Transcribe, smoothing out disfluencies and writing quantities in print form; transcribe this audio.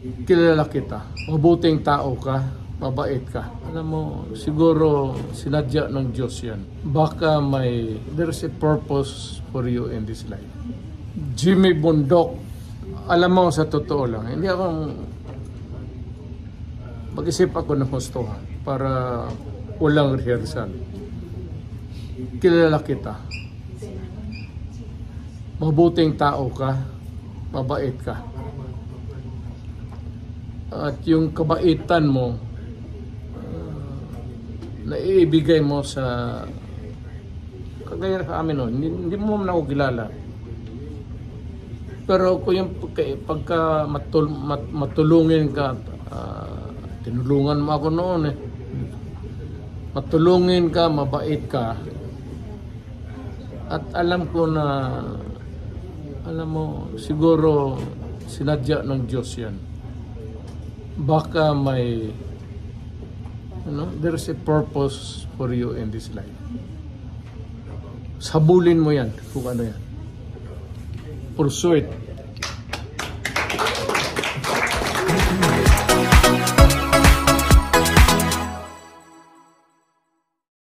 Kilala kita. Mabuting tao ka, mabait ka. Alam mo, siguro sinadya ng Diyos yan. Baka there's a purpose for you in this life. Jimmy Bundok, alam mo sa totoo lang, hindi ako mag-isip ako ng hustuhan para walang rehearsal. Kilala kita. Mabuting tao ka, mabait ka. At yung kabaitan mo, naiibigay mo sa kagaya sa amin noon, hindi mo na ako kilala. Pero kung yung pagka matulungin ka, tinulungan mo ako noon eh. Matulungin ka, mabait ka. At alam ko na, alam mo, siguro sinadya ng Diyos yan. Baka there's a purpose for you in this life. Sabulin mo yan kung ano yan. Pursue it.